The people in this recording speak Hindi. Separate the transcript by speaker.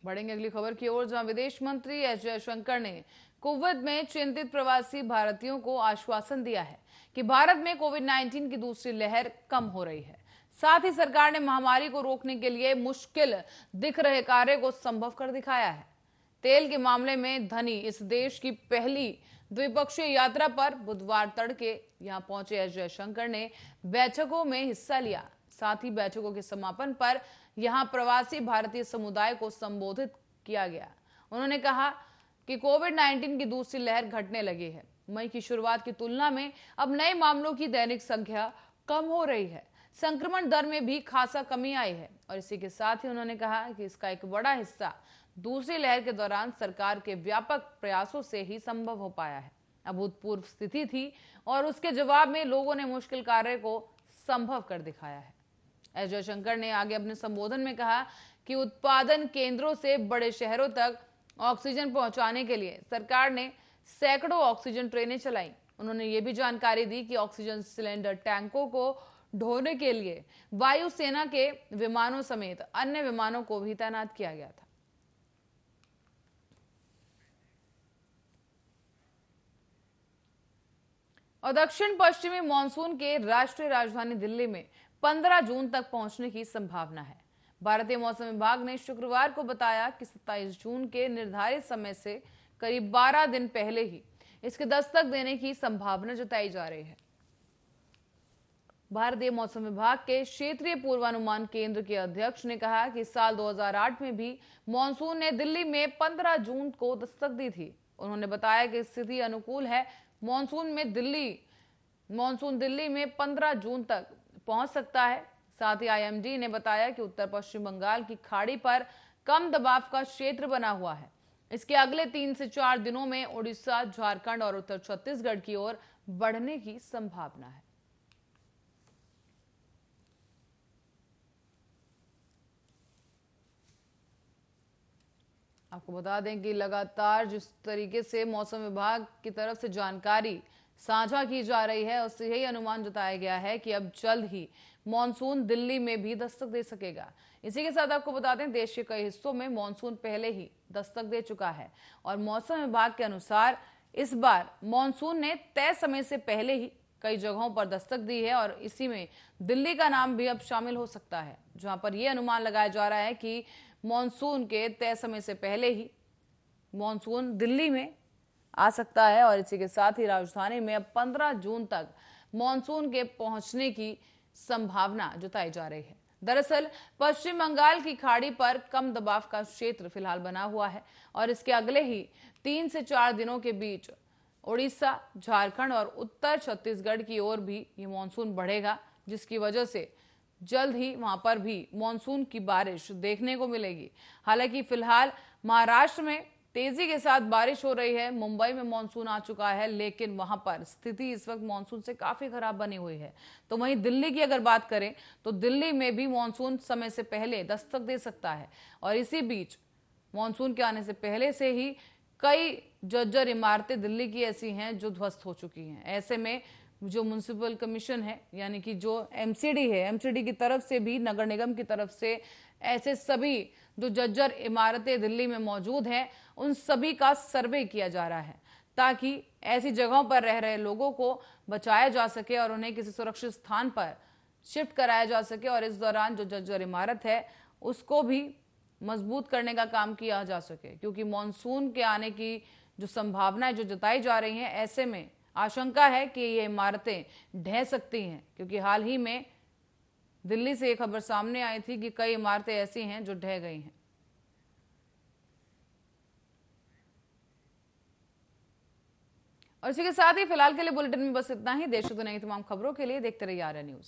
Speaker 1: बढ़ेंगे अगली खबर की ओर, जहां विदेश मंत्री एस जयशंकर ने कुवैत में चिंतित प्रवासी भारतीयों को आश्वासन दिया है कि भारत में कोविड-19 की दूसरी लहर कम हो रही है। साथ ही सरकार ने महामारी को रोकने के लिए मुश्किल दिख रहे कार्य को संभव कर दिखाया है। तेल के मामले में धनी इस देश की पहली द्विपक्षीय यात्रा पर बुधवार तड़के यहां पहुंचे एस जयशंकर ने बैठकों में हिस्सा लिया। साथ ही बैठकों के समापन पर यहां प्रवासी भारतीय समुदाय को संबोधित किया गया। उन्होंने कहा कि कोविड-19 की दूसरी लहर घटने लगी है। मई की शुरुआत की तुलना में अब नए मामलों की दैनिक संख्या कम हो रही है। संक्रमण दर में भी खासा कमी आई है और इसी के साथ ही उन्होंने कहा कि इसका एक बड़ा हिस्सा दूसरी लहर के दौरान सरकार के व्यापक प्रयासों से ही संभव हो पाया है। अभूतपूर्व स्थिति थी और उसके जवाब में लोगों ने मुश्किल कार्य को संभव कर दिखाया है। एस जयशंकर ने आगे अपने संबोधन में कहा कि उत्पादन केंद्रों से बड़े शहरों तक ऑक्सीजन पहुंचाने के लिए सरकार ने सैकड़ों ऑक्सीजन ट्रेनें चलाई। उन्होंने ये भी जानकारी दी कि ऑक्सीजन सिलेंडर टैंकों को ढोने के लिए वायुसेना के विमानों समेत अन्य विमानों को भी तैनात किया गया था। और दक्षिण पश्चिमी मानसून के राष्ट्रीय राजधानी दिल्ली में 15 जून तक पहुंचने की संभावना है। भारतीय मौसम विभाग ने शुक्रवार को बताया कि 27 जून के निर्धारित समय से करीब 12 दिन पहले ही इसके दस्तक देने की संभावना जताई जा रही है। भारतीय मौसम विभाग के क्षेत्रीय पूर्वानुमान केंद्र के अध्यक्ष ने कहा कि साल 2008 में भी मानसून ने दिल्ली में 15 जून को दस्तक दी थी। उन्होंने बताया कि स्थिति अनुकूल है। मानसून दिल्ली में 15 जून तक पहुंच सकता है। साथ ही आईएमडी ने बताया कि उत्तर पश्चिम बंगाल की खाड़ी पर कम दबाव का क्षेत्र बना हुआ है। इसके अगले 3 से 4 दिनों में उड़ीसा, झारखंड और उत्तर छत्तीसगढ़ की ओर बढ़ने की संभावना है। आपको बता दें कि लगातार जिस तरीके से मौसम विभाग की तरफ से जानकारी साझा की जा रही है, उससे यही अनुमान जताया गया है कि अब जल्द ही मॉनसून दिल्ली में भी दस्तक दे सकेगा। इसी के साथ आपको बता दें, देश के कई हिस्सों में मॉनसून पहले ही दस्तक दे चुका है और मौसम विभाग के अनुसार इस बार मॉनसून ने तय समय से पहले ही कई जगहों पर दस्तक दी है और इसी में दिल्ली का नाम भी अब शामिल हो सकता है, जहां पर यह अनुमान लगाया जा रहा है कि मॉनसून के तय समय से पहले ही मॉनसून दिल्ली में आ सकता है और इसी के साथ ही राजधानी में अब 15 जून तक मॉनसून के पहुंचने की संभावना जताई जा रही है। दरअसल पश्चिम बंगाल की खाड़ी पर कम दबाव का क्षेत्र फिलहाल बना हुआ है और इसके अगले ही 3 से 4 दिनों के बीच उड़ीसा, झारखंड और उत्तर छत्तीसगढ़ की ओर भी ये मॉनसून बढ़ेगा, जिसकी वजह से जल्द ही वहां पर भी मॉनसून की बारिश देखने को मिलेगी। हालांकि फिलहाल महाराष्ट्र में तेजी के साथ बारिश हो रही है। मुंबई में मॉनसून आ चुका है, लेकिन वहां पर स्थिति इस वक्त मॉनसून से काफी खराब बनी हुई है। तो वहीं दिल्ली की अगर बात करें तो दिल्ली में भी मॉनसून समय से पहले दस्तक दे सकता है और इसी बीच मॉनसून के आने से पहले से ही कई जर्जर इमारतें दिल्ली की ऐसी हैं जो ध्वस्त हो चुकी हैं। ऐसे में जो म्युनिसिपल कमीशन है, यानी कि जो एमसीडी है, एमसीडी की तरफ से भी, नगर निगम की तरफ से ऐसे सभी जो जर्जर इमारतें दिल्ली में मौजूद हैं, उन सभी का सर्वे किया जा रहा है ताकि ऐसी जगहों पर रह रहे लोगों को बचाया जा सके और उन्हें किसी सुरक्षित स्थान पर शिफ्ट कराया जा सके और इस दौरान जो जर्जर इमारत है उसको भी मजबूत करने का काम किया जा सके, क्योंकि मॉनसून के आने की जो संभावनाएं जो जताई जा रही हैं, ऐसे में आशंका है कि ये इमारतें ढह सकती हैं, क्योंकि हाल ही में दिल्ली से एक खबर सामने आई थी कि कई इमारतें ऐसी हैं जो ढह गई हैं। और इसी के साथ ही फिलहाल के लिए बुलेटिन में बस इतना ही। देश और दुनिया की तमाम खबरों के लिए देखते रहिए आर्या न्यूज।